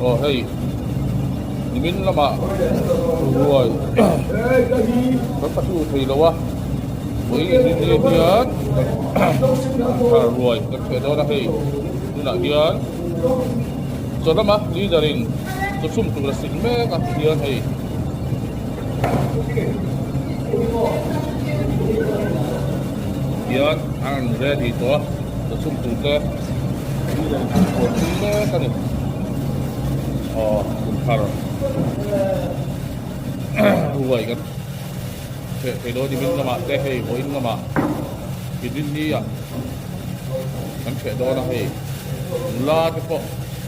hey nimin lama ruồi các tu thầy đâu á với ini hian ruồi các thế đó là hey như là hian cho lắm á đi gia đình tôi sum tu là sinh mẹ các hian hey hian ăn ready to tôi sum tu ke của sinh mẹ cái này kumphar ruồi kan thế đó thì mình làm thế hay với làm cái din đi à anh thế đó là hay la cái phố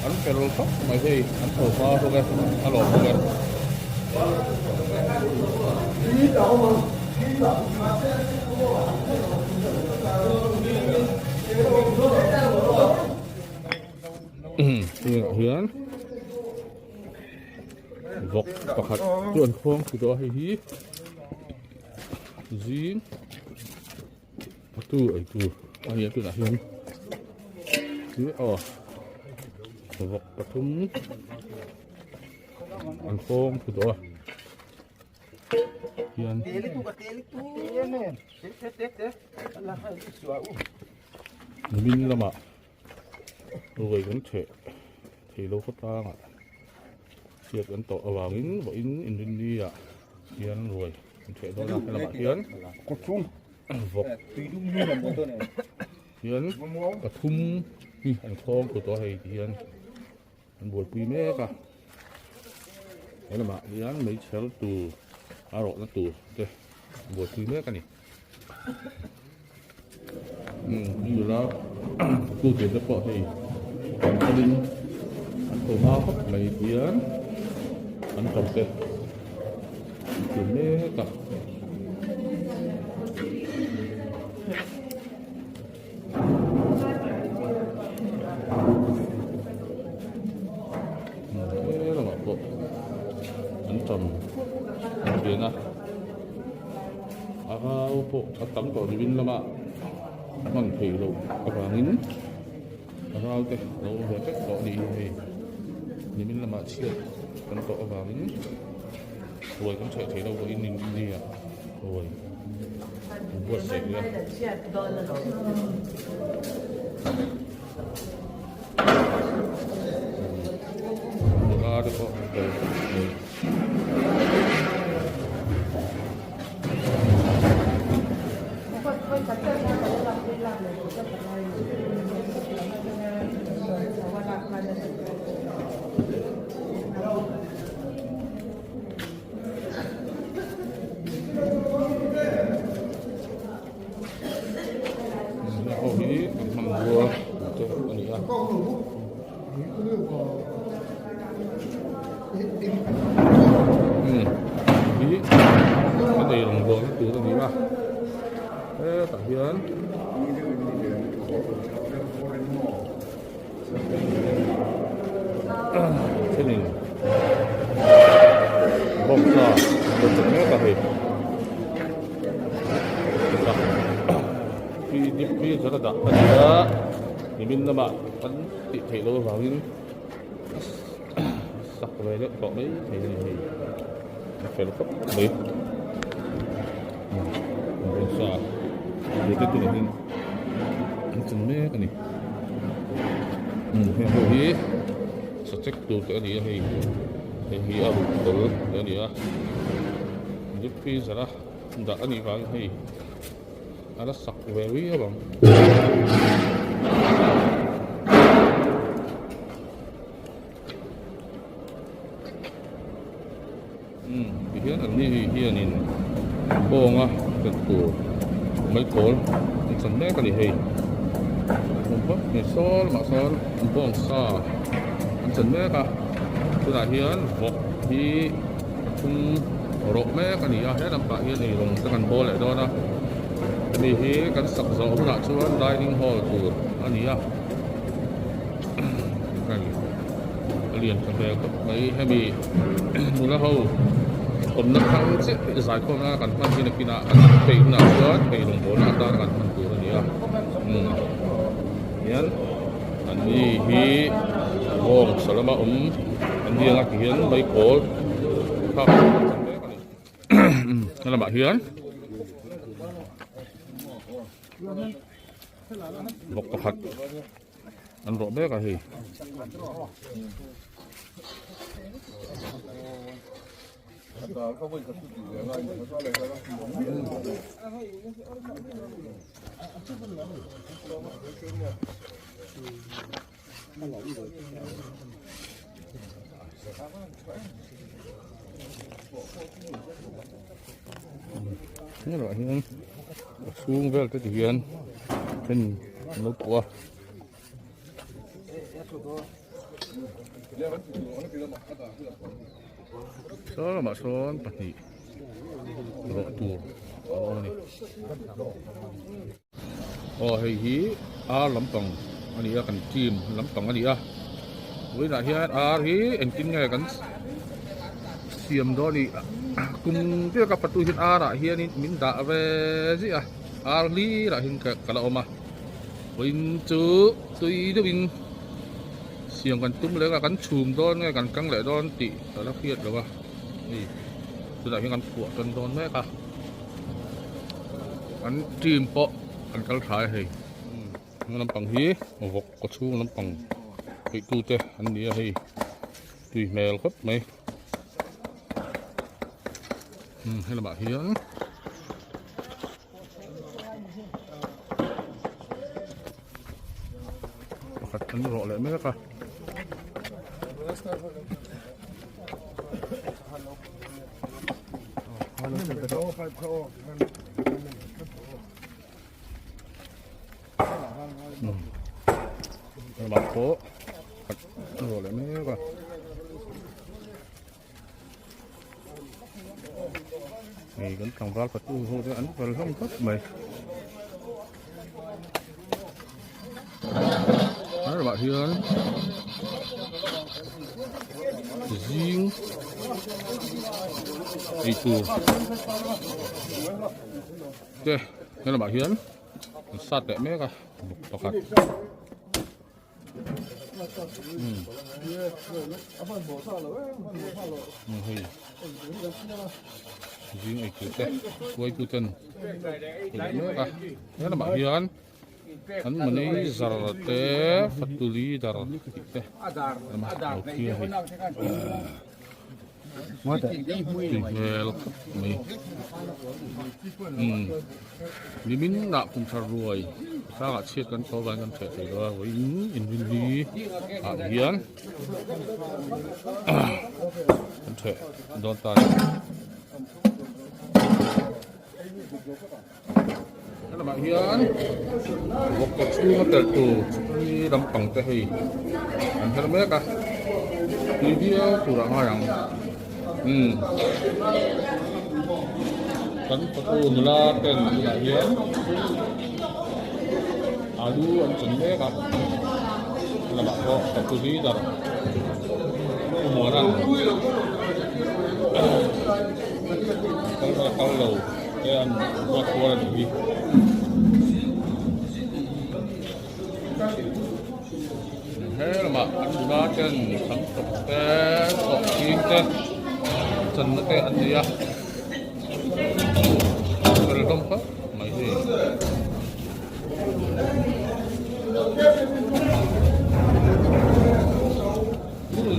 anh phải rồi không mà hay anh thổi pha thôi cái alo thôi cái hiền vok pakhat tuan khong tu do hi zin tu ai tu ai tu na hian tu vok pathum an khong tu do hian min lama rồi cũng thì lâu phát ta việc ấn tổ vào in và in Indonesia hiền rồi thể đó là hay là bạn hiền cột chung vọc hiền và thum anh khong của tôi hay hiền anh buổi quý mẹ cả đấy là bạn hiền mấy chéo tù áo nó tù đây buổi quý mẹ cả này như là tu tiền rất bỏ thì còn gia đình anh tổ mau hết mấy hiền anh trồng cây chuyển mê cả thế là ngọc bộ anh trồng chuyển à bộ tắm cỏ đi bên là mà bằng thủy lộ vàng cái lâu về cách cỏ đi thì bên là mà chia con cọ vào những rồi cũng chạy thấy đâu có in đi à rồi vượt sạch ra ra được không cái này đồng vốn từ tầngนี้mà thế tặng hiến thế này bông sa một chút nữa cả hết khi rất là đặc biệt thì mình là bạn vẫn tị thể lôi vào những sặc về đấy có mấy thì phải là cấp mấy bông sa để cái này mình chừng mấy cái này hồi hi sẽ check từ cái này thì ở từ cái này giúp phi sẽ là đã anh vào thì ada sak very ya bang hiền anh ni hiền in bông á cái tủ mấy cối chẳng mấy cái này không có này xóa mà xóa bông sa anh chẳng mấy cả tôi đã hiền vọc thì không rộ mấy cái này hết làm cả hiền này dùng cái cần bò lại đó đóนี่ฮีกันสักสองขนาดช่วงได้นิ่งหอตัวอันนี้อ่ะกันเรียนกันแบบไม่ให้มีมูลค่าคนนักทั้งสิสายคนนั้นกันพันที่นักกินอ่ะกันไปหน้าเชื้อไปลงโบราณด้านกันพันตัวอันนี้อ่ะเนี่ยอันนี้ฮีวงสารมา dia ngắt hiến mấy cổ không đây là bạn hiến một cặp hạt ăn rõ bé cả thì ini loại hiên xuống về cái hiên trên nước của đó là mặt son tadi rok tu oh ni oh hei hi lampang ani akan tim lampang ani với lại hian hi engkin ngai kan siam do ni kum dia ka patu hin ra hian min da ve ji li ra hin ka kala oma win chu tui de win siam kan tum le ka kan chum don ngai kan kang le don ti la khiat lo ba ni tu da hin kan pu ton don me ka kan tim po kan kal thai hei lampang hi vok ko chu lampang cái tu te anh đi hay tùy mèo khắp mấy hay là bà hiến khát anh rõ lại mấy cái bà phố rồi lại mấy con này vẫn trồng rau Phật tu hô cho ảnh và không thích mày đó là bạn hiền riêng đi tu ok đây là bạn hiền sát lại mấy con một hạt riêng ấy cứ thế quay cứ chân nữa cả thế là bảo hiền anh mình ấy giờ thế phát tu lý giờ thế mà đầu kia thì mất rồi về lúc mình đi mình đã cùng thà rồi sao lại chết con số vàng con trẻ thì đó với in viên đi hiền con trẻ đón tay đó là bạn hiền một cột chu nó từ từ đi đâm bằng tay thì anh thấy mấy cả đi đi từ đó hai rằng kan patu nula ten la hian alu an chun me ka la ba ko patu hi dar mo ran kal lo te an wa ko ran hi he ma an nula ten sam tok te ko kin te chân te an dia welcome pa mai hi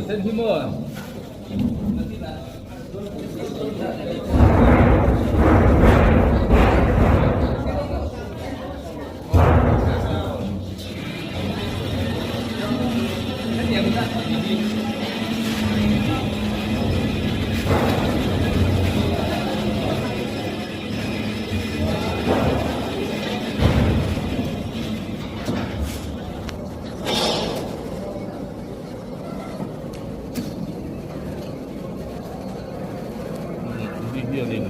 sen himo hiền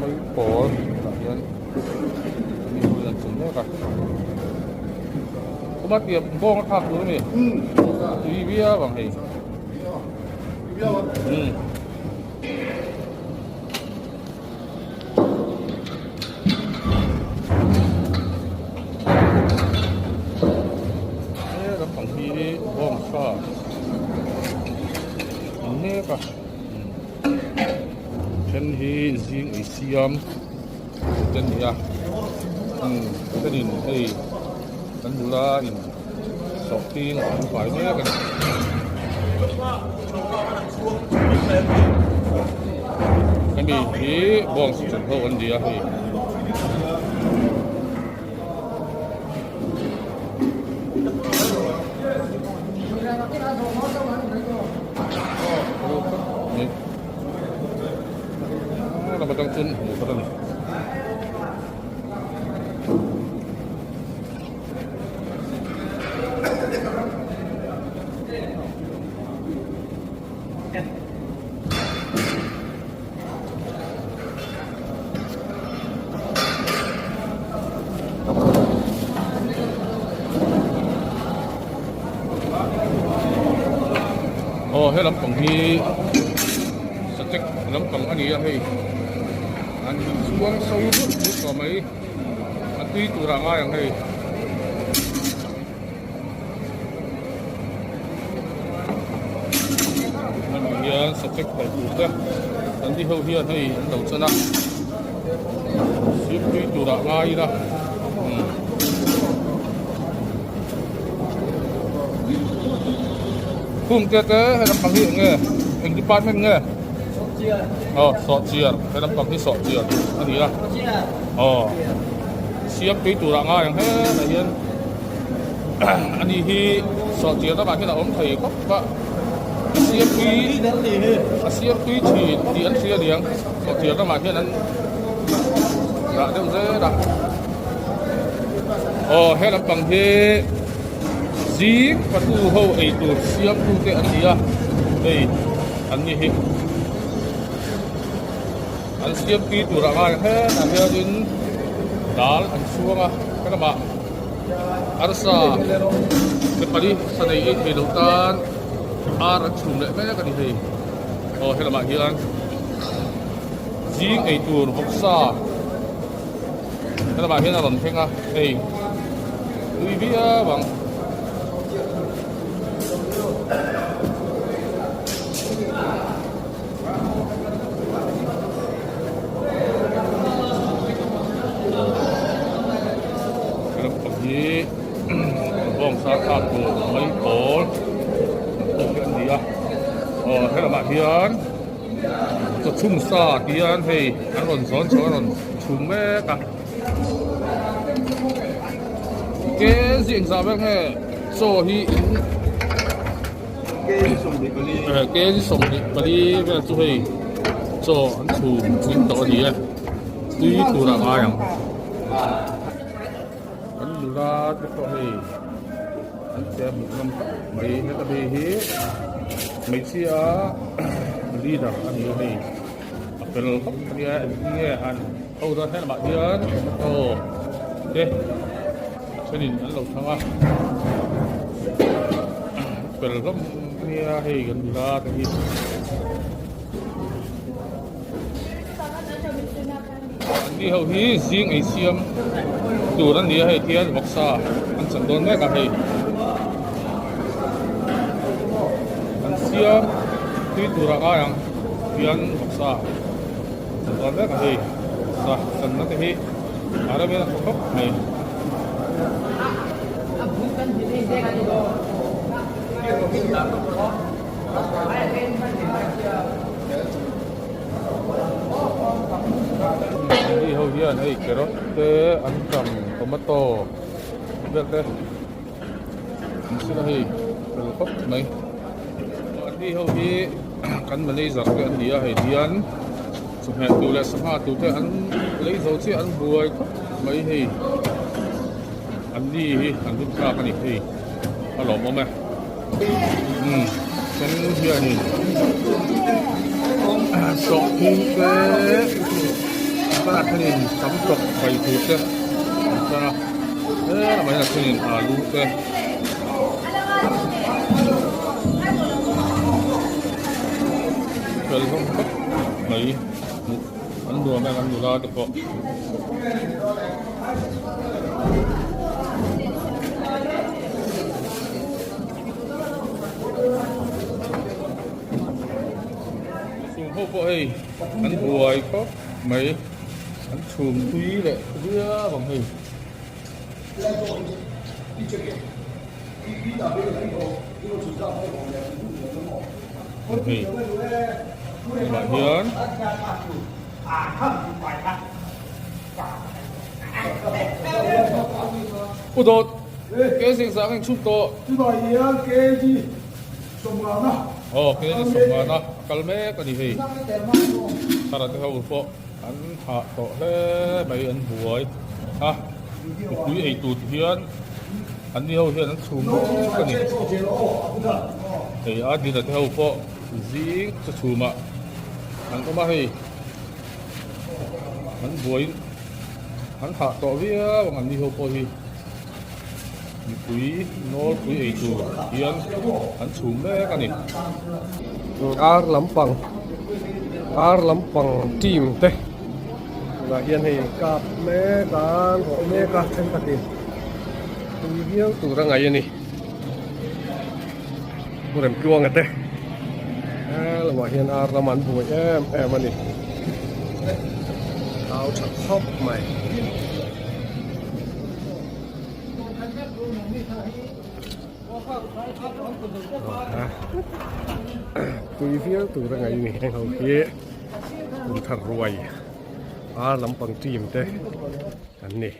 mấy cổ hiền đi hồi lần xuống nữa cả có bắt tiệm bông tháp luôn này đi bia bằng hình bang hi bong sa ne ka chen hi jing ai siam chen ya cái nhìn thì đánh bula in sọc tiên không phải mấy cái gì thì buông sự chuẩn hậu anh gì à thì là bắt đầu chân một cái này hết lắm còn khi sạch chắc lắm còn anh ấy hay anh xuống sâu nước có mấy anh tuy tụ ra ngay hay anh hiền sạch chắc phải tụ ra anh đi hậu hiền hay anh đầu chân á xíu tuy tụ ra ngay đó cùng cái hay làm bằng hiện nghe hình department nghe sọ chia hay làm bằng cái sọ chia anh gì à siap cái tủ rạng ngay hết là hiền anh đi hi sọ chia các bạn khi nào ông thầy có vợ siap cái thì anh chia điếng sọ chia các bạn khi anh đã đâu dễ đặt hay làm bằng cái gì phát tu hậu ấy tu siam tu cái anh gì à đây anh như thế anh siam cái tu ra ngay hết là theo đến đá anh xuống à cái nào arsa cái pali sa này thì đầu tiên anh chụp lại mấy cái gì hay là bạn hiền gì ấy tu học sa cái là bạn hiền là làm thế à đây quý vị bằng bong sa tháp của mấy cổ chuyện gì à hay là bạn hiền cho chung sa hiền thì anh còn gión cho anh chung mấy cả cái diện ra bên này so hi cái sông đi bali bên chỗ này cho anh chung chính đó gì à tuy tu ra ai à anh ra cái chỗ này anh xem một năm mấy hết là gì mấy chia đi đâu anh như này phần khóc nghe anh âu ra thế là bạn hiền ok cho nên anh lộc thằng à phần khóc nghe hay gần ra thì anh đi hậu hi riêng ấy xiêm tủ anh đi hay thiên bọc sa anh chẳng đón nghe cả hay anh xiêm tuy tủ ra cái anh thiên bọc sa chẳng đón nghe cả hay sa chẳng nó thì ada bên khóc này đi hậu hiền hay carrot te ăn cầm tomato biết đấy mình sẽ hay khóc này đi hậu hi cắn mà lấy giặc cái ăn gì hay đi ăn chụp hẹn tụ lại sáng tụ thế ăn lấy dầu chứ ăn buổi mấy hay ăn đi ăn chút ra cái gì ăn lẩu mồm này cái hiền này sọ thun cái cái là cái này sắm sọc bày thịt đấy sao thế là mấy là cái này lú cái rồi không cấp mấy ăn đùa mấy ăn đùa ra được không bộ hay ăn buổi có mấy ăn chùm quý lệ đưa bằng hình bằng hình bạn Hiến ủa tốt cái gì sáng anh chụp to cái gì cái sống nó kalme cái gì tara te hau po an ha to he bai an buai ha quý ei tu hian an ni ho hian an chum cái ni ei a di te hau po zing chu chuma an ko ma hei an buai an ha to via bang an ni ho po hi quý nol quý ei tu hian an chum me cái ni ar lampang team te là hiện hay cặp mẹ gan họ mẹ cả chân cả tiền tụi hiếu tụi ra ngày này một em chuông te là mà hiện ar làm ăn buổi em anh này áo chặt khóc mày tụi hiếu tụi ra ngày này hay hầu kia tụi thật ruồi lampang team te anh này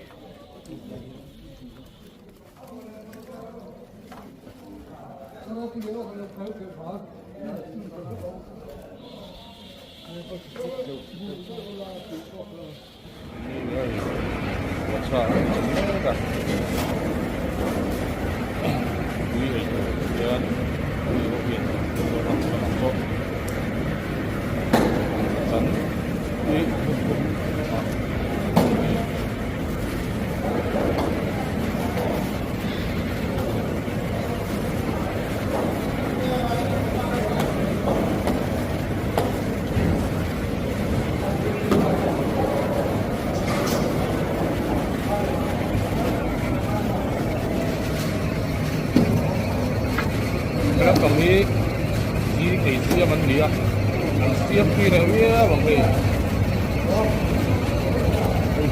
cái tổng đi đi cái xưa mình đi à xưa khi này biết bằng gì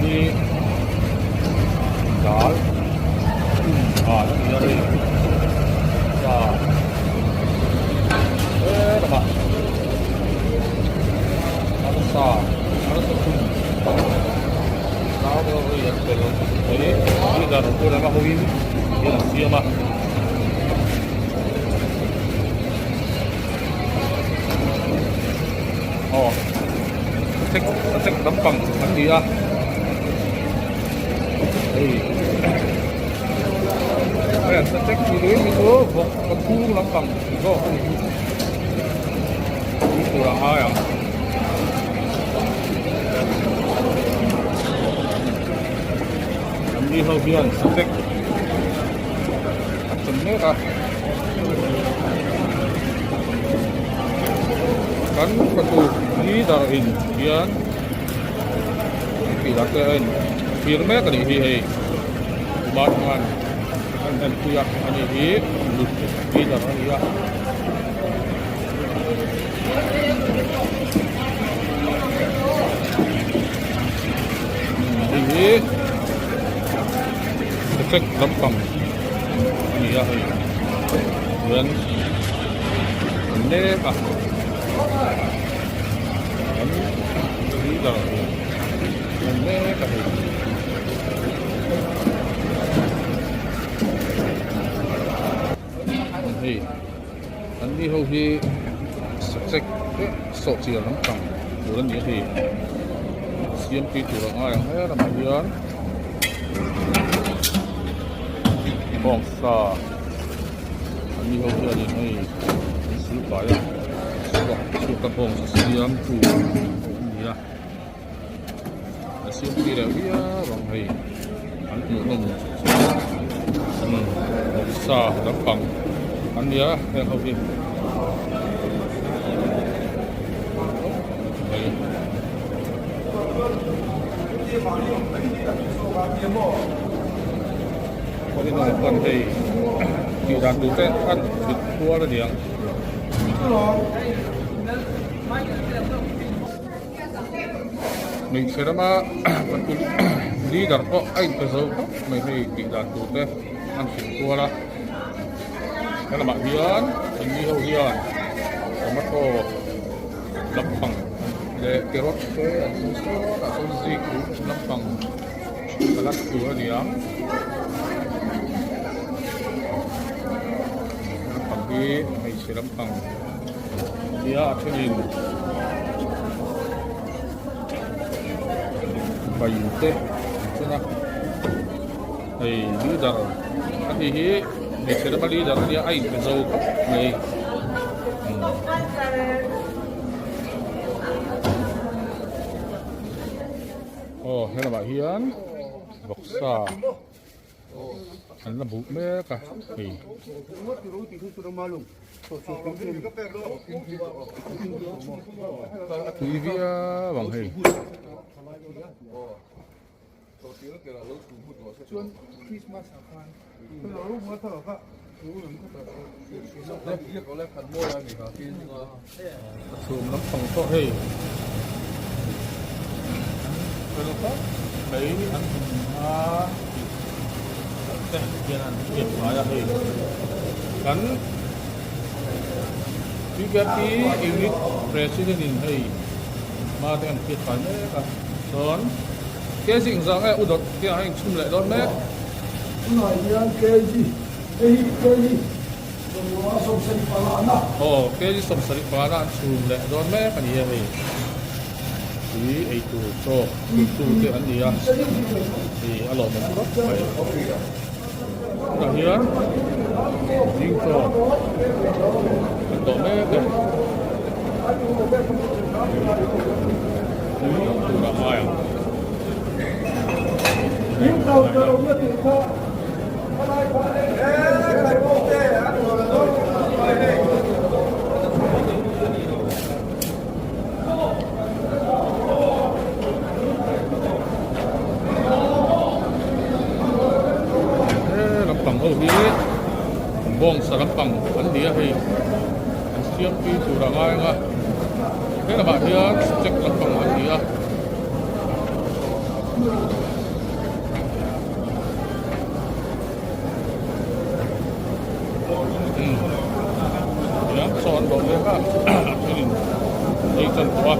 thì đó nó đi ra đây và thế mà nó xa nó sẽ chung nó đâu bây giờ cái đấy bây giờ nó cô đang bao nhiêu đi làm xưa mà thích tấm bằng bánh gì à đây là thích gì đấy mình có một con thu lắm bằng có thu là ai à làm đi hơi biên thích chấm nét à kan katu ni darin kian pilakain firme kali hi batman dan kuyak ani hi di daran ya ini cek gampang ini ya dan ini pak đi rồi mình mê cả hình thì anh đi hầu thì sạch sổ chỉ là lắm cẳng của lầnนี้thì xiêm kỳ chủ là ai hết là mọi người bong sa anh đi hầu thì này xử bài à xử tập bong xiêm chủ gì à xiêm kỳ là bia bằng này anh cũng không bong sa lắm cẳng anh nhớ theo hầu thì có cái này còn thì kiểu đạt đủ tên ăn vịt cua là điểm mình sẽ mà đi đặt có anh phải dâu có mình thì kỹ đạt tụ thế ăn xỉn cua đó thế là bạn hiến mình đi hậu hiền có mắt cô lập bằng để cái rốt cái số là số gì cũng lập bằng và lát cửa đi lắm bằng đi mình sẽ lập bằng đi ở trên nhìn bày tết thế nào thì như giờ anh thì mình sẽ bắt đi giờ đi ai cái dâu này thế là bà Hiến bọc xà anh là bụng mẹ cả thì quý vị bằng hình thường lắm phòng to hề lấy ăn đây kia là kiểm hóa ra hề gắn đi cái unit president in hề mà thì ăn kiệt phải nữa cả đón cái gì rằng ấy udot cái anh chum lại đón đấy nói rằng cái gì nó sống sạch phá na cái gì sống sạch phá na chum lại đón mấy cái gì vậy thì ấy tu cho cái anh gì à thì alo mình có phải là hiến riêng cho tổ mấy cái tu là ai à những tàu tàu nó tự do bằng hậu đi bong sa lampang anh đi hay anh siap đi tu ra ngay nga thế là bạn dia check lampang anh đi ya soal boleh kan ini ini contoh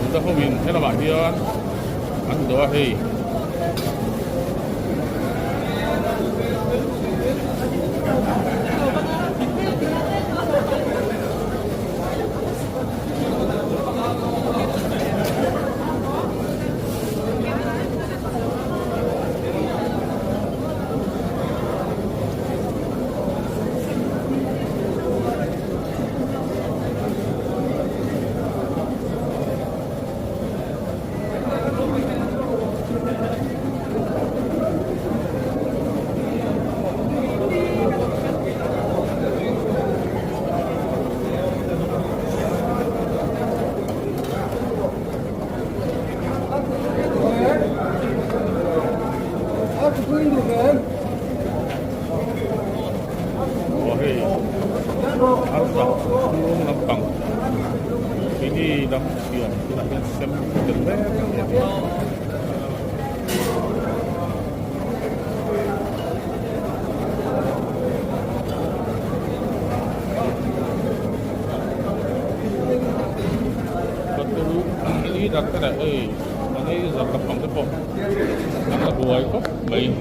kita pun thế là bạn kia ăn đồ hay lampang ini dah siap kita sem dengar betul ini datang dah ini zakat pangkat pun nak buai kok baik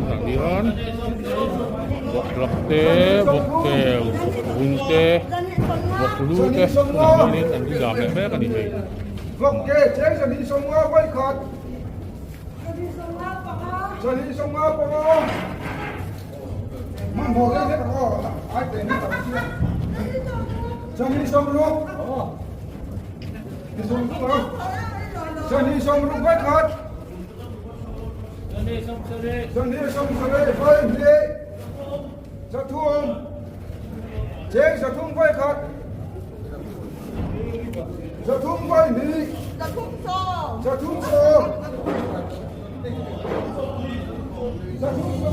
nandiran bok teh, bok kel, bunte, bok lu teh, ini nanti dalam apa kan ini? Bok ke, cek jadi semua boycott. Jadi semua pokok. Mang boleh ni pokok, ada ni tak sih. Jadi semua. Jadi semua boycott. Jadi semua boycott. Sa thung chế sa thung quay khát จะทุ่งไว้นี่ จะทุ่งทอง จะทุ่งโซจะทุ่งโซ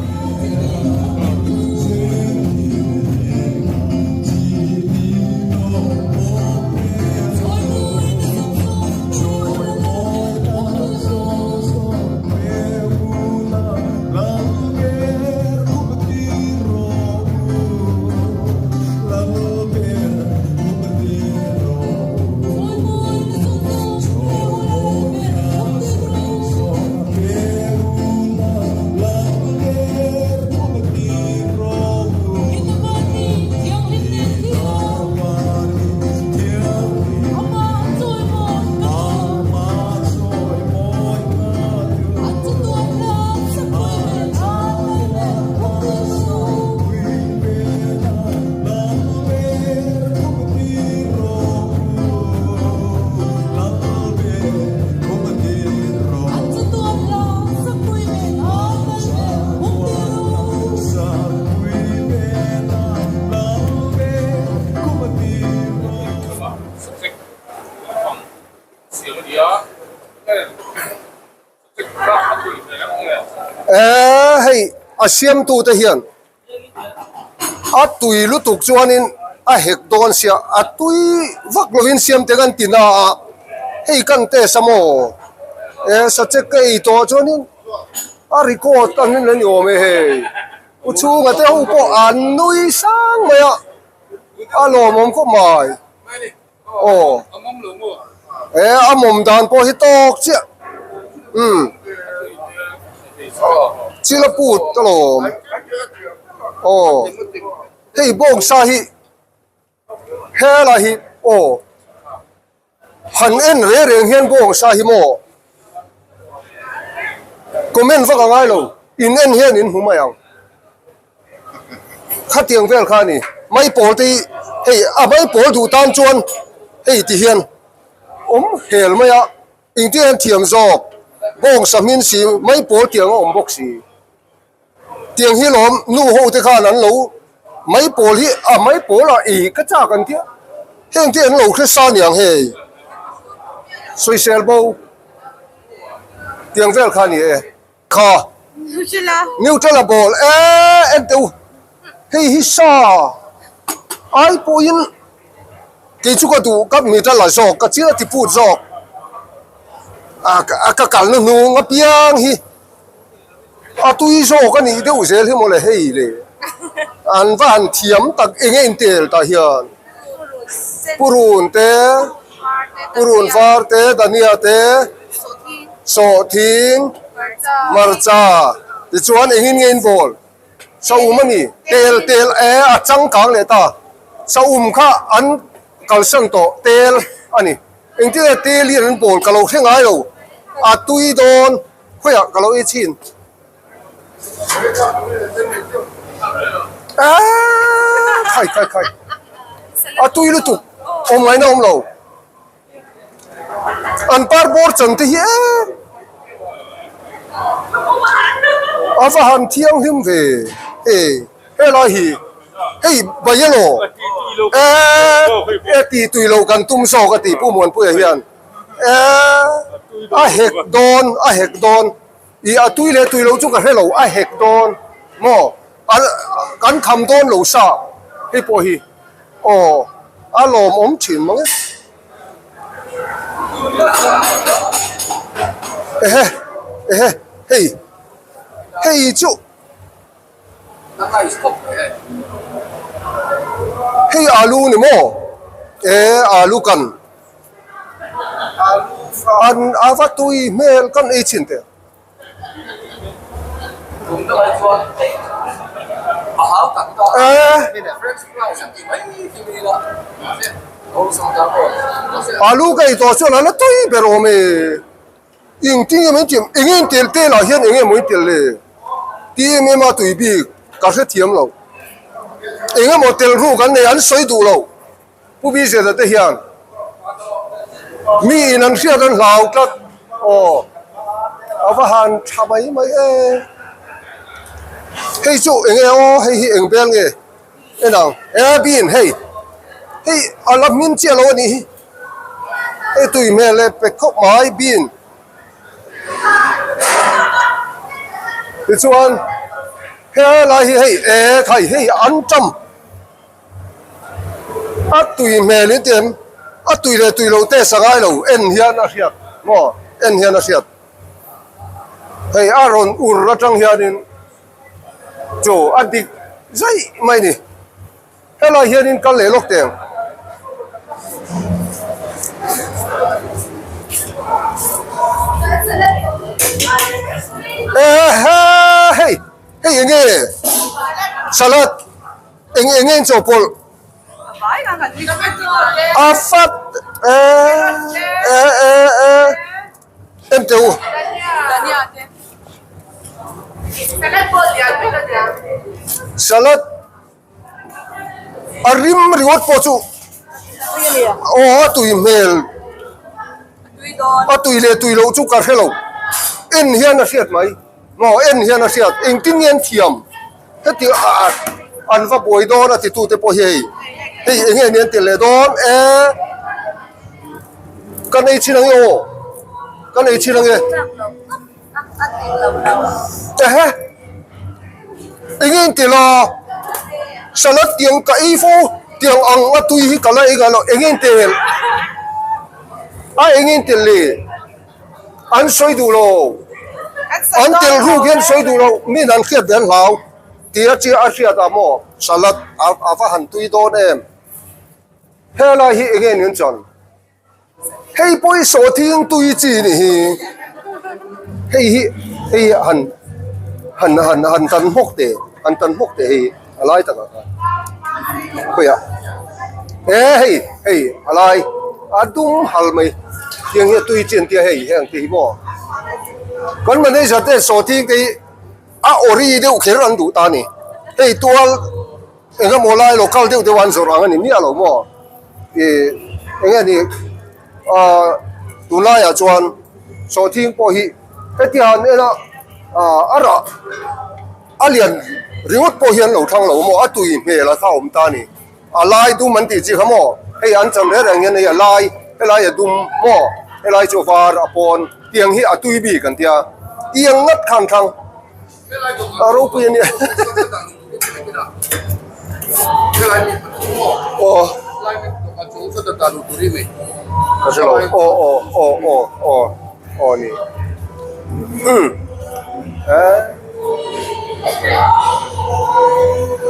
ให้อาเซียมตูเทียนอาตุยลุตุกจวนินอาเฮกโดนเสียอาตุยวักโลวินเซียมเตกันตินาให้กันเตสมอสัจเจกไอตัวจวนินอาริโกตันนินเลนโยเมเฮอุชูงะเตอุปอันนุยสังเมะอาโลมมก็ไม่โอ้อามมดานโปฮิตอกเจียจิลปูดตลอมโอ้เฮ้ยบงซาฮิเฮลาฮิโอ้หันเอ็นเรียงเฮียนบงซาฮิโมกูเม่นฟังง่ายเลยอินเอ็นเฮียนอินหูมายังข้าเตียงเวลข้านี่ไม่ปอตีเฮ้ยไม่ปอดูตานจวนเฮ้ยที่เฮียนเฮลไม่อะอินที่เทียมจอกบงสามินสีไม่ปอเตียงบกสีเตียงฮิลอมนู่หูที่ข้านั้นรู้ไม่ปอที่ไม่ปอละอีกก็จ้ากันเที่ยเฮงที่อันรู้คือซานอย่างเฮยสวยเซลโบเตียงเวลข้านี่ข้านิวทรัลบอลเอ็นตูเฮ้ยฮิซาไอ้ปอยินกิจก็ดูกับมีแต่ละจอกก็เชื่อที่พูดจอกก็กันนึงงับยังฮิตุยโซกันนี่เดี๋ยวเสียที่มันเลยเฮ้ยเลยอันว่าอันเทียมตักเองเตลตาเฮียนปูรุนเตปูรุนฟาร์เตดานียเตโซทิงมาร์จาที่ชวนเองเงินบอลสาวมันนี่เตลจังกังเลยตาสาวข้าอันกัลสังโตเตลอันนี้เองที่เตลเรียนบอลกัลเท่งไงเราตุยโดนเฮ้ยกัลเอชินใครตุยลุตุอมไงนะอมเราอันปาร์บอร์จันที่อาฟาฮันเทียงหิมเวเฮ้ลาฮีเฮ้ยบายโลตีตุยโลกันตุ้มโซกตีผู้มวลผู้เฮียนเฮกโดนอีตุยเลยตุยโลจุกเฮโลเฮกโดนโมกันคำโดนโลซาเฮ้ปอฮีโอ้โลมอมฉินมั้งเฮ้ยจุเฮ้ยอาลูนี่โมอาลูกันอันอาฟัตุยเมลกันชินเตอาลูก็อีตัวส่วนนั้นตุยเปโรเมอิงที่มันจิมเองเตลเตลาเฮียนเองไม่เตลเลยที่ไม่มาตุยบีก็เสียเทียมเราเองไม่เตลรู้กันในอันสวยดูเราผู้พิเศษแต่เฮียนมีนันเสียกันเหล่าก็เอาว่าหันทำไมไม่ให้จุเองให้เองเป็นไงนังบินให้อาลับมินเจ้าเรานี่ Hey tui mele pe khop mai bin ti chuan he lai hi hei thai hei an cham a tui mele tem a tui le tui lo te sangai lo en hian a hiat mo en hian a hiat hei aron ur ra tang hianin cho adik zai mai ni he lai hianin kal le lok teng hey enge salat enge chopol afat em teu salat arim riwat pochu oh tui mel tui le tui lo chu ka hello en hian a siat mai mo en hian a siat eng tin yen thiam heti an va boi don ati tu te po hei hei enge nen te le don kan ei chinang yo kan ei chinang ye he enge te la salat tiang ka ei fu tiang ang atui hi kala ei galo enge te enge te le an soi du lo an tel ru gen soi du lo min an khiat den lau tia chi a khiat amo salat afa han tui don em hela hi again yun chon hei poi so thing tui chi ni hei han tan hok te hei alai ta ka koya hei alai adum hal mai tiang hi tui chen tia hei hang ti mo kon man nei jate so thing te a ori de u kher an du ta ni hei tual enga molai local de wan so rang ani ni alo mo enga ni tulai a chuan so thing po hi hetian ena ara alian riwat po hian lo thang lo mo atui me la thaum ta ni alai du man ti chi khamo hei an cham re rang ne alai helai dum mo helai chu var apon tiang hi atui bi kan tia iang ngat khang thang aro pu ni oh ni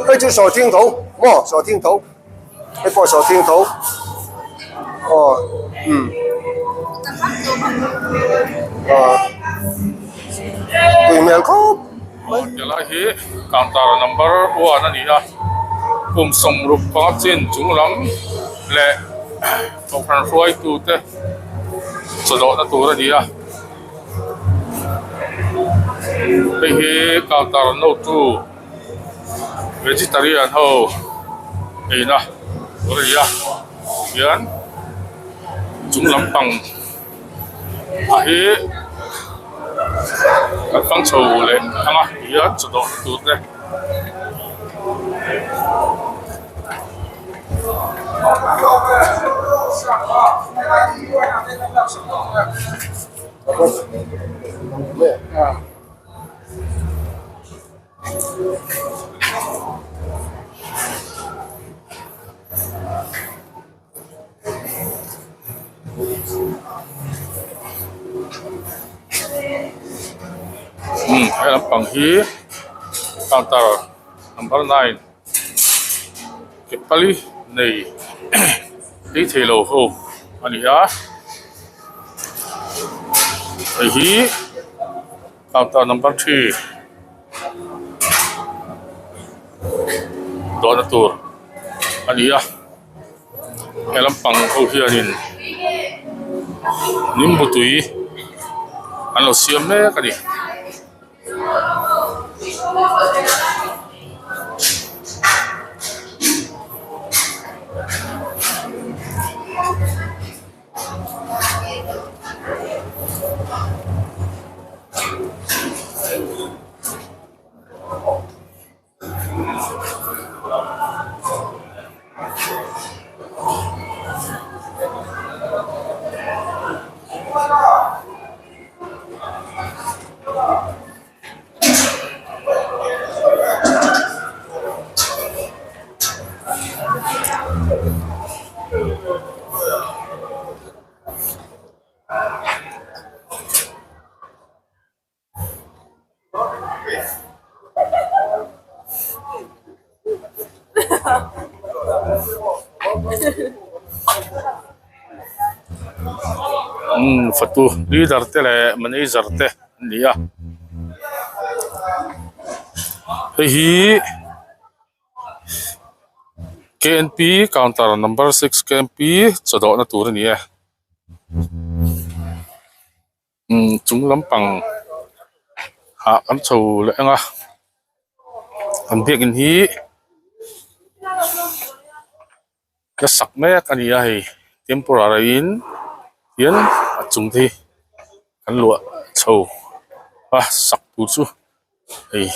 cái chú sò thiên thủ mò sò thiên thủ cái bộ sò thiên thủ tùy miền khóc cái là hi counter number 1 anh nhỉ song rup pa chen chung lam le to kan roi tu te so do na tu ra dia pe hi counter no tu vegetarian ho na rồi ya yan chung lam pang hi các phong trào lệ thằng à yan so do tu te hay là bằng hí counter number 9 cái pali này đi theo lô hồ anh nhá hí counter number 3 đó là tour anh nhá hay là bằng hồ hí anh nín bút túi anh lo xiêm đấy cái gì Fatu leader te le manager te nia hi KNP counter number 6 KNP chodo na tur ni e chung lampang ha an chho le anga an biak in hi ka sak mek ani a hi temporary in hian chung thi kan lua chho sak tu chu ei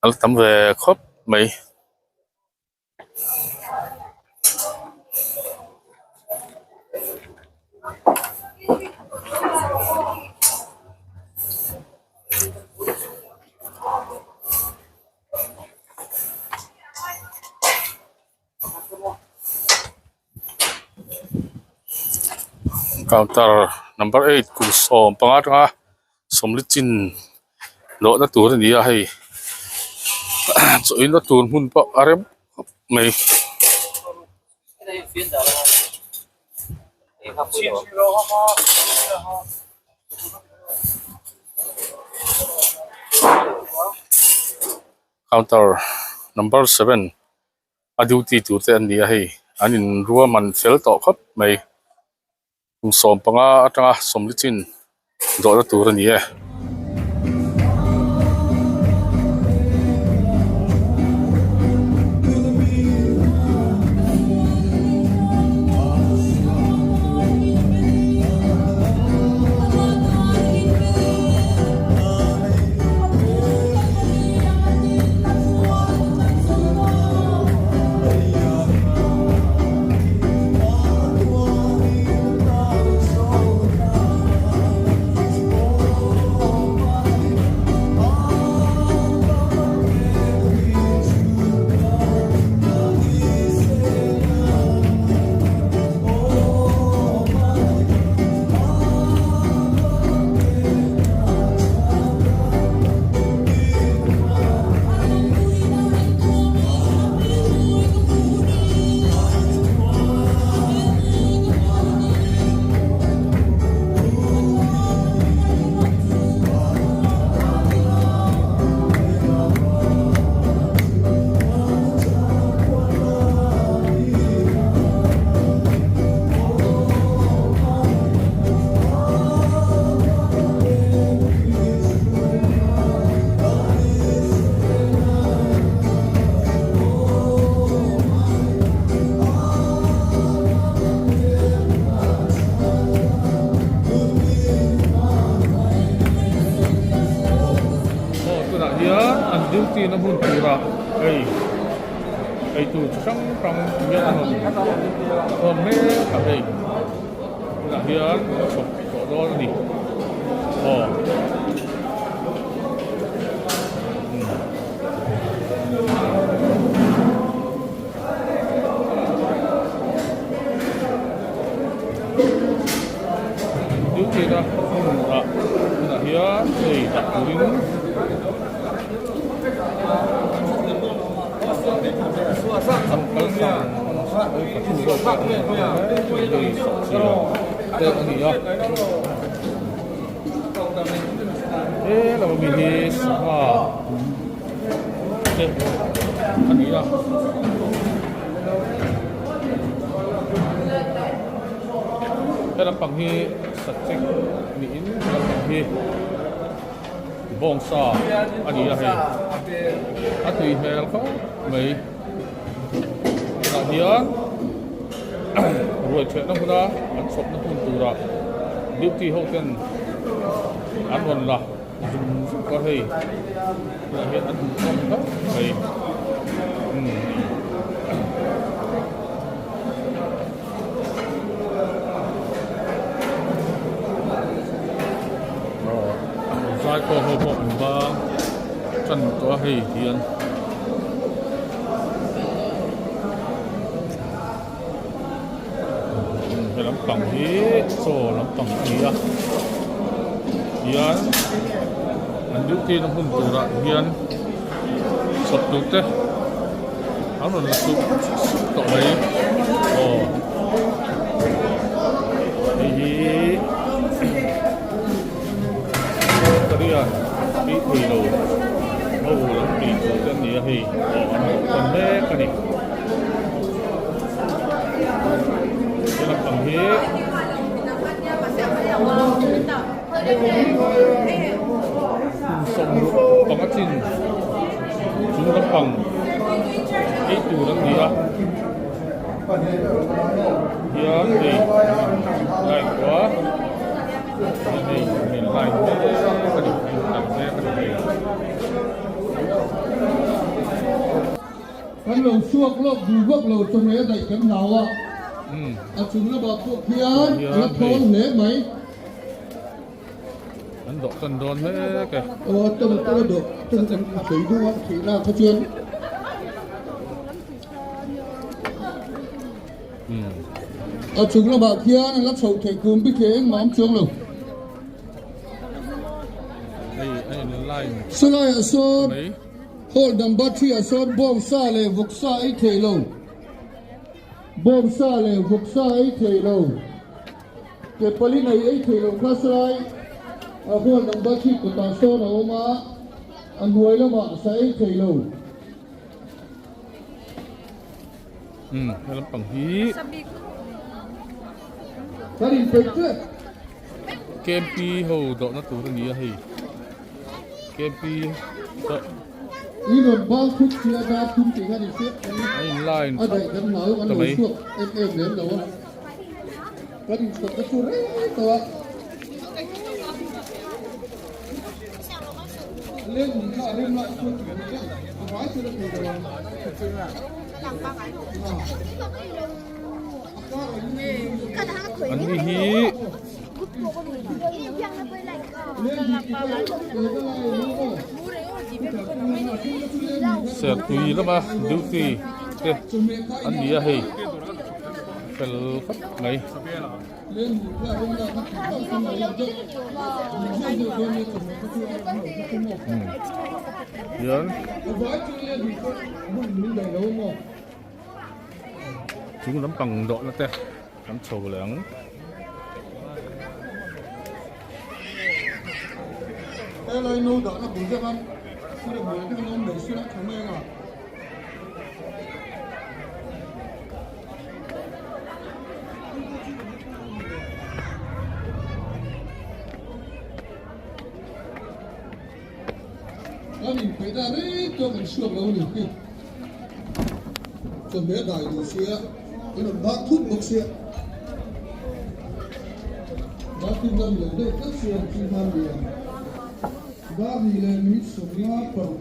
al tam ve khop mai counter number 8 ku som pangat nga somlichin lo na tur ni a hei so in na tur hun pa arem mai counter number 7 a duty tur te an ni a hei anin ruwa man fel to khop mai som panga atanga somlichin do na tur ni e duty na hun tura ai tu sang trong miền còn mẹ cả đây là hiền chỗ đó đi duty na là hiền thì đặt đứng là một mini anh nghĩ là cái làm bằng hi sạch sẽ miễn làm bằng hi bông sa anh nghĩ là hay anh tùy theo có mấy là hiền rồi chuyện nó cũng đã anh sụp nó cũng từ rồi duty hậu cần anh còn là dùng có thể là hiện anh không hết vậy sai có hậu bụng và chân có hay hiền làm bằng hi so làm bằng hi à hiền anh duty nó hun tu ra hiền sập tụt thế áo nó là tụt tọt mấy thì tadi ya itu lo mau itu kan dia hi còn bé cái này cái là bằng hi sông bằng cái chín chúng nó bằng itu kan dia dia thì lại quá ini lain cái này làm thế cái này Kan lo suak lo bubak lo trong này đại cấm nào à? Chúng nó bảo cuộc hiến, nó thôn nế mấy? anh độ cần đòn thế kìa Tôi được, tôi cần thấy đúng không? Thì là có chuyện. Chúng nó bảo hiến, nó sầu thể cùm biết thế mắm chuông luôn. đây lain Số này là số mấy hold number 3 là số bom xa lệ vục xa ấy thể lâu. Bom xa lệ vục xa ấy thể lâu. Cái pali này ấy thể lâu khá sai. Hold number 3 của ta số nào mà anh huay là mà sẽ ấy thể lâu. cái là bằng hi Gia đình phải chứ. kem pi hồ độ nó tụt cái gì hi kem pi độ Ý luật bao thuốc chia ra thun chỉ gia đình xếp. anh lain Ở đây đang nói anh ngồi suốt em đến đâu. Gia đình phải cái chuột đấy tao. Lên lại chuột chuyển đấy. Vái chưa được rồi. anh đi hi sẽ tùy lắm mà duty thế anh đi hi phải khắp này Yun. Chúng nó bằng độ nó thế nắm sầu lắng cái này nấu đó là bốn trăm ăn, không được mấy cái nấu mấy suất chẳng mấy à. Mình phải ra đấy cho mình sửa lâu nhiều khi chuẩn bị đại đủ xe cái là bác thuốc bốc xe bác tin rằng là đây các xe chỉ tham gia bác vì là mình sống nhá phần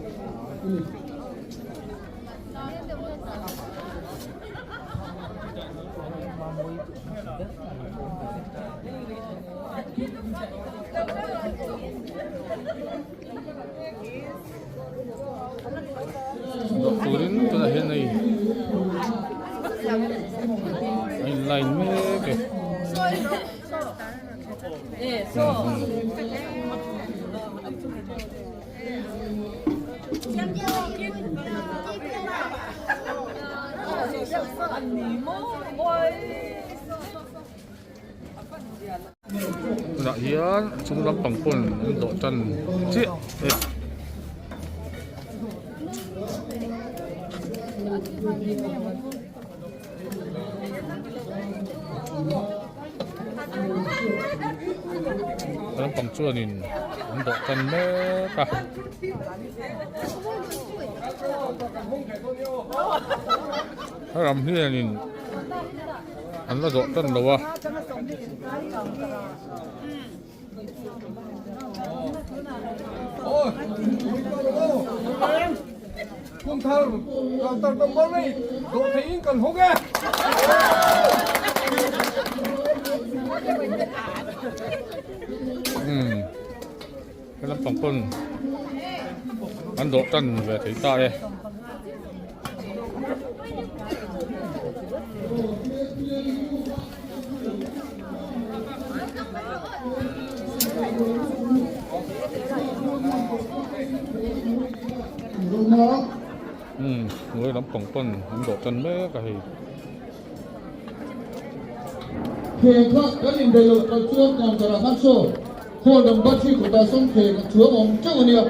Turin tu dah ni. Anh lain me ke. Nak hian chúng lắm bằng pun độ chân chết. Dalam pangcuanin untuk kan mereka. Haram ni nin. Anda dok kan lawa. Không thơm, tao bớt đi, đồ thấy cần hút ra. Cái lắm bằng pun. Anh dok kan về thấy ta đây. người lắm phòng tuần ấn độ chân mẹ cái Khe khắc các linh đầy lộ các chúa còn cả khắc sổ hồ đầm bắt chi của ta sống khe các chúa ông chắc anh em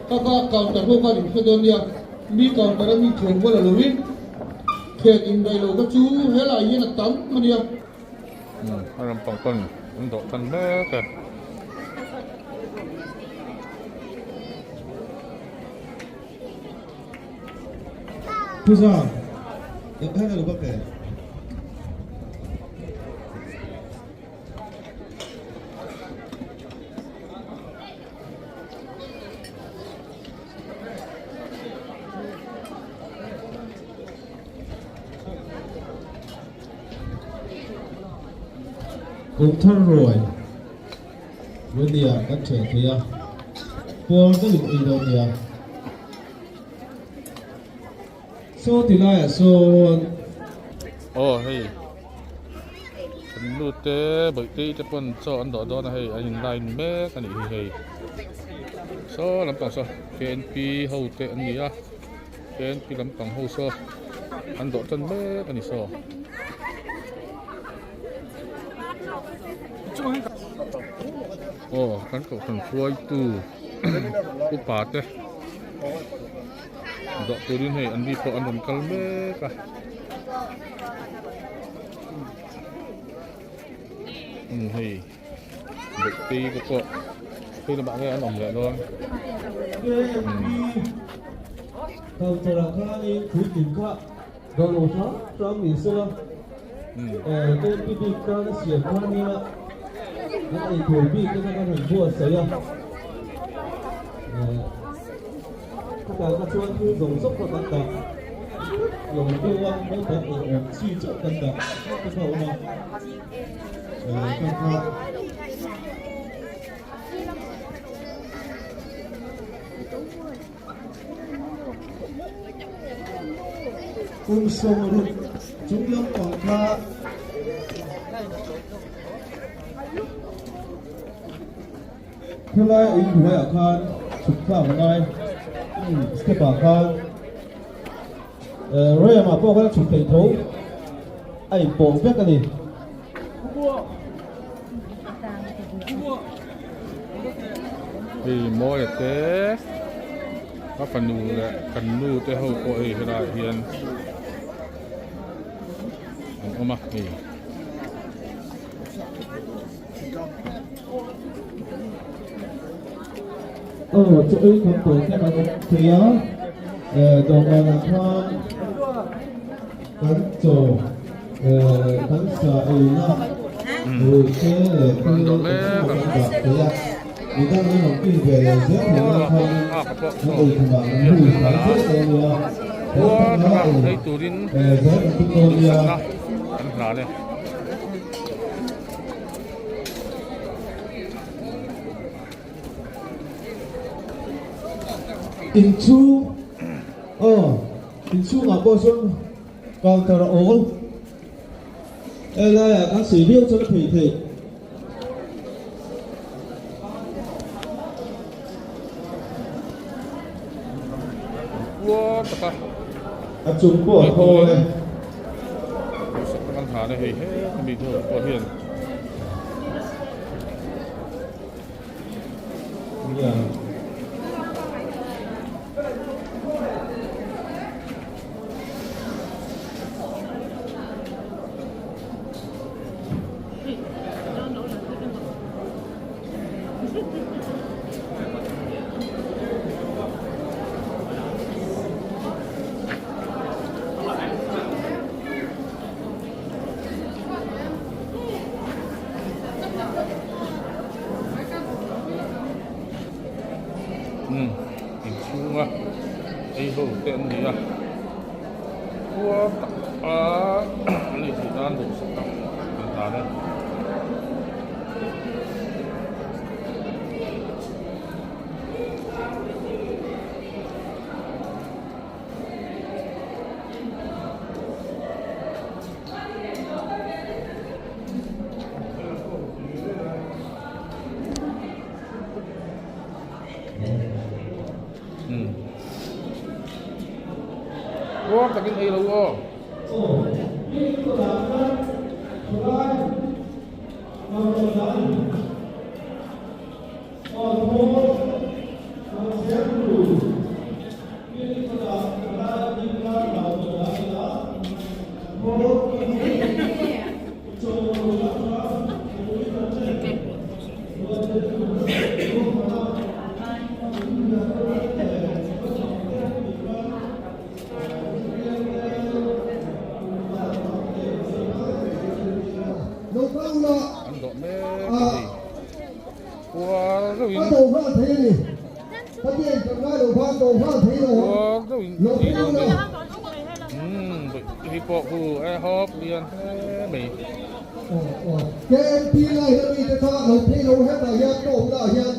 các còn cả hồ các đình khơi đơn mi còn cả mi thuyền qua là lối khe linh đầy lộ các chú hết lại như là tắm anh em người lắm phòng tuần ấn độ chân mẹ cái Thu Giang, hai là lúc kể. Cũng thân rồi, với địa các trẻ kia, tôi có được ý đâu địa. So tilai so hey kan lu te bai te te pon so an do do na hey in line me kan hi hey so lam pang so KNP ho te an ni a KNP lam pang ho so an do tan me kan ni so kan ko kan fuai tu ku pa te dok turun hey andi po andon kalme ka hey dek ti ko po tu na ba ngai an om le luôn tàu tàu ra đi thú tìm qua đồ đồ đó trong mình xưa cái bị cái nó xỉa qua đi mà cái thổi bị cái nó thành vua sấy à các bạn các chuan cứ dùng dốc vào tất cả dùng tiêu ăn mới có thể chi trợ tất cả cái khẩu này các cung sông rụt chúng lâm quảng kha thế lại anh đuổi ở khan chụp vào đây skip ở khan rồi mà bao cái chụp thành thấu anh bộ biết cái gì vì mỗi thế các phần nu là phần nu te ho ko ai hera hian oma hi chỗ ấy không có cái nào thì á đồ này là khoan cắn trổ cắn sợi nó rồi cái là cái thì á người ta nói là cái về rất là khoan nó ơi thì bạn nuôi cắn chết rồi nha thấy turin rất là cái con nha ăn khá đấy inchu inchu ngọc bôi xuân còn thờ ố đây là các sĩ liêu cho nó thủy thị wow tất chúng của thôi ăn khá đấy hey bị thôi có hiền yeah. hình chung á đây hậu tên gì à wow này thì đang đủ sức tập hiện tại đây takin ay lawo. Lục Bang là Ang do me kali. Wah, gawin. bắt đầu phát thế này. Tất nhiên chúng ta đầu phát đầu phát thế rồi. Wah, gawin. Lục Bang là Hipo ku hop lian me. cái em thi này nó bị ta lục thi lục hết là hiện tổ là hiện.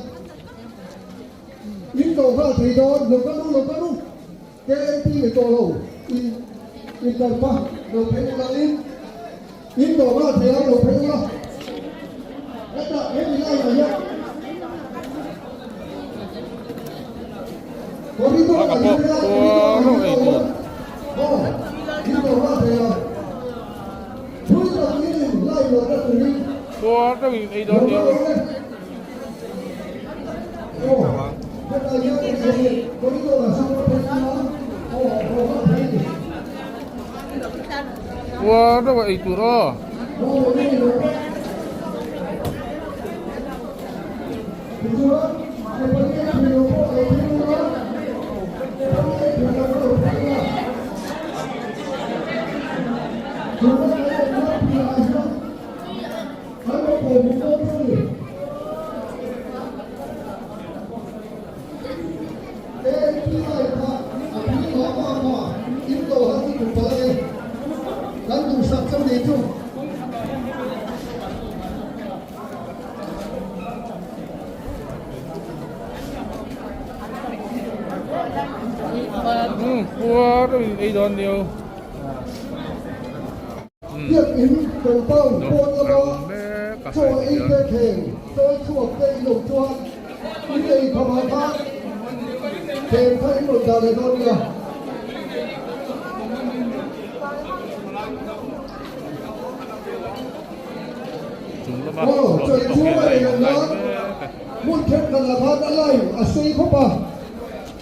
In tổ phát thế đó lục cái đúng. Cái em thi về tổ lầu in tổ phát lục thế là in tổ phát thế đó lục thế đó. Hết là hết thì ai là hiện. Có đi tổ là hiện ra. In tổ phát thế đó. Thôi là cái gì lại là cái gì. Wah, gawin ay do niyo. Wah, daw ay turo. Wah, gawin ay do niyo. Tiếp in đồng tông buôn cho nó Me cho in cái thềm cho chuộc cây lục cho in đây không ai phát thềm thấy một giờ này thôi kìa. Jumlah Oh, trời chúa này là nó muốn thêm cần là phát đã lây à xây không bà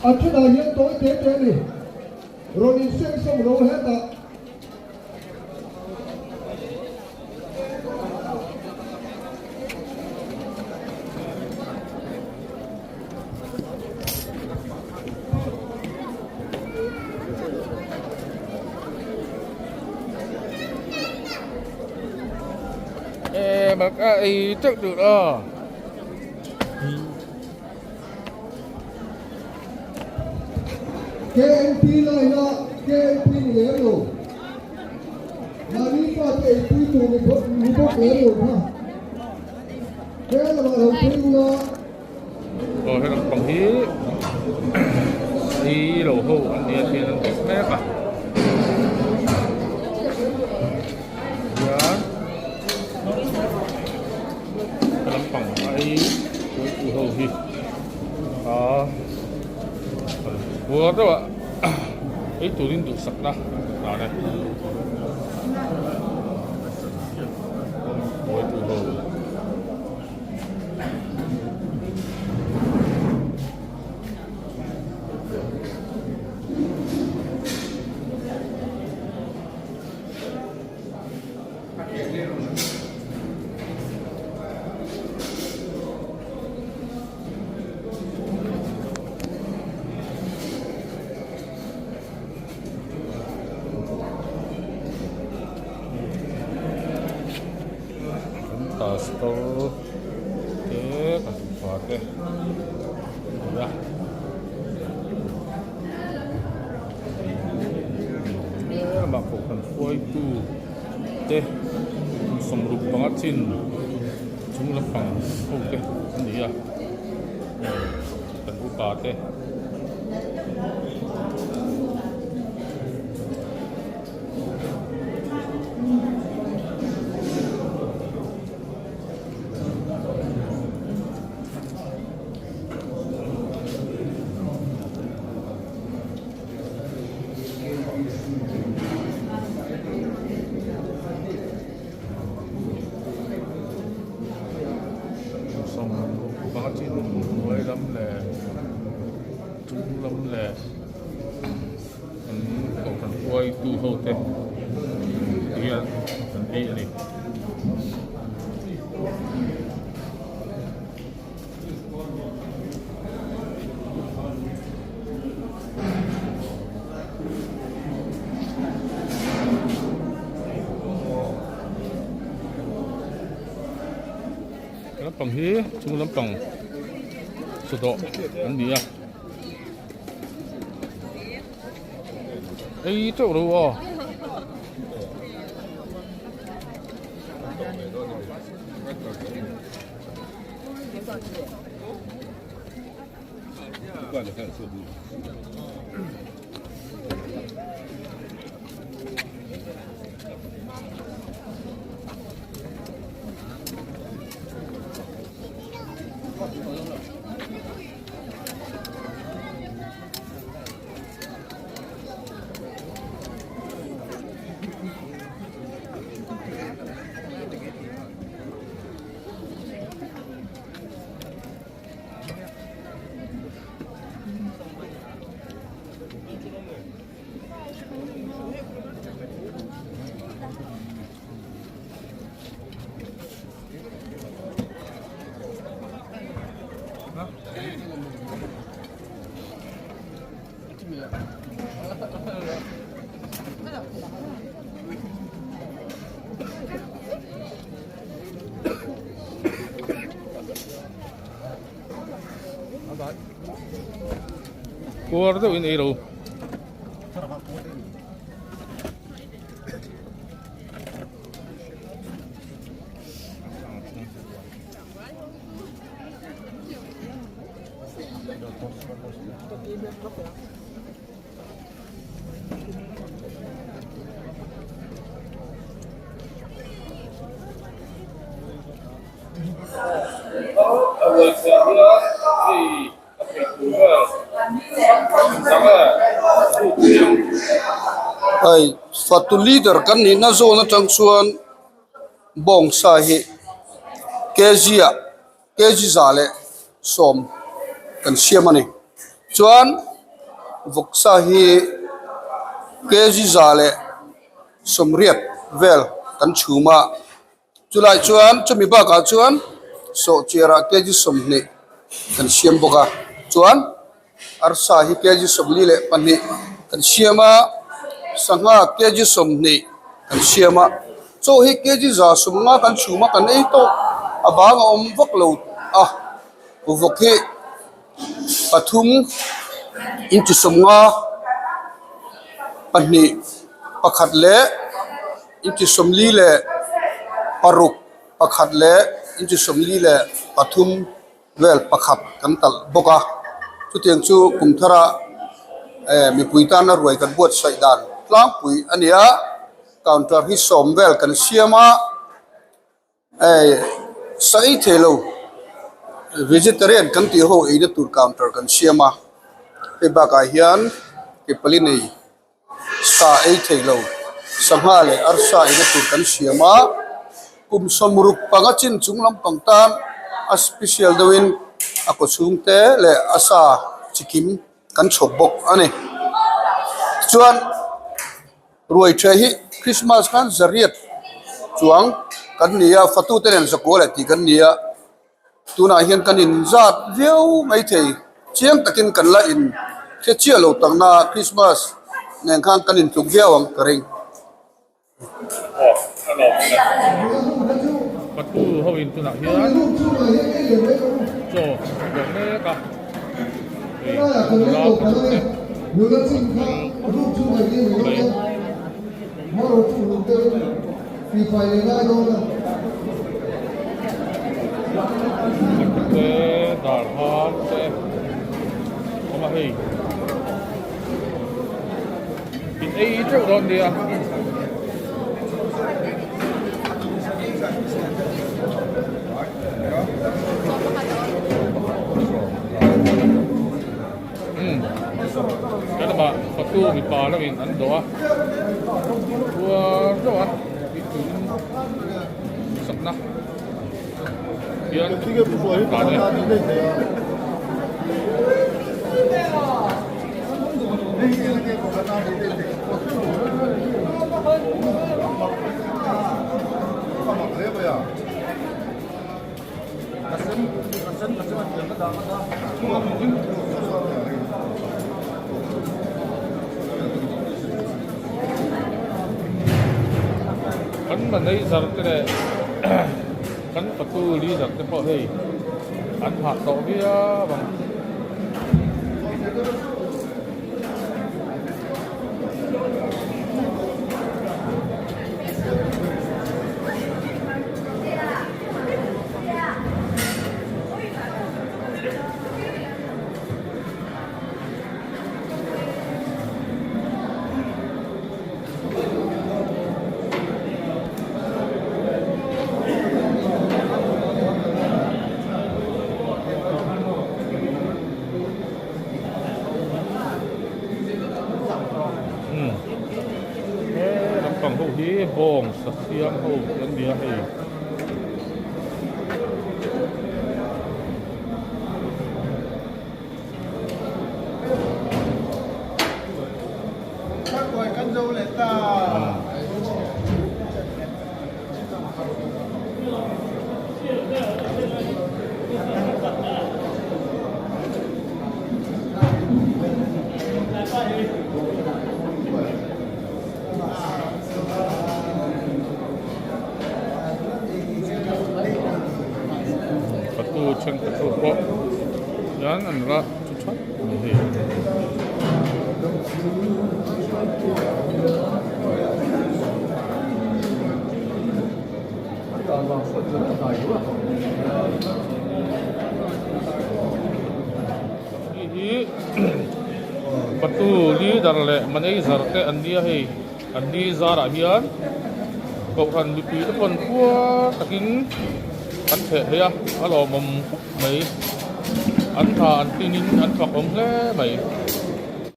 à thế nào hiện tối thế thế này rồi đi xem xong rồi hết ạ. Mà ai chắc được đó. Cái em thi này là cái em thi này rồi mà đi qua cái em thi tù mình có cái rồi ha. Cái là mà đầu tiên là Rồi hay là bằng đi đầu hô anh đi thì nó mép à. Dạ. Cái lắm bằng ai của hô hi. Vừa đó ạ. Ấy tụi linh tụi sạch đó. Đó này. Với tụi hô. Tasto, kasih pakai, udah. Melakukan itu, semrup banget sih, cuma lepang, oke, ini ya, dan buka teh. lắm là cậu thằng quay tu hậu thế hiện thằng đi này lắm bằng hí chúng lắm bằng số độ anh đi à ấy chỗ đâu à Cô đâu in đâu ai fatu leader kan ni na zo na tang chuan bong sa hi keji zale som kan siamani chuan vok sa hi keji zale somriat vel kan chuma chulai chuan chumi ba ka chuan so chera keji somni kan siam boka chuan arsa hi keji somli le pani kan siama sanga keji somni kan siama so hi keji za sumnga kan chuma kan ei to abang om vok lo vok hi pathum inchi somnga pani pakhat le inchi somli le paruk pakhat le inchi somli le pathum vel pakhat kan tal boka chu tiang chu kumthara mi puitan na ruai kan buat saidan tlang pui ania counter hi somvel kan siama sai thelo vegetarian kan ti ho ina tur counter kan siama e ba ka hian ke palinei sa ai thelo samhale arsa ina tur kan siama kum somruk pangachin chunglam pangtan a special doin ako chungte le asa chikim kan chobok ane chuan ruai the hi Christmas kan zariat chuang kan nia fatu ten zakole ti kan nia tuna hian kan in zat veu mai thei chiang takin kan la in che chia lo tangna Christmas neng khang kan in tuk viawang karing Patu hawin tu nak hian so dok ne ka dar har se oma hei in ei trâu don dia cái là Patu bị bà nó mình ăn đó của đó bị tụi sập nát hiện cả đây Kan mình thấy giờ cái này kan patu li giờ cái họ hey ăn hạt đậu bia bằng làm bằng hậu hi bông sạch xiêm hậu nhân bia hey patu chen patu po yan an ra chuchat hey patu li dar le manei zar te an dia hei an ni zara hian ko kan mi pi te pon khua takin an the he a alo mom mai an tha an tinin an phak om hle mai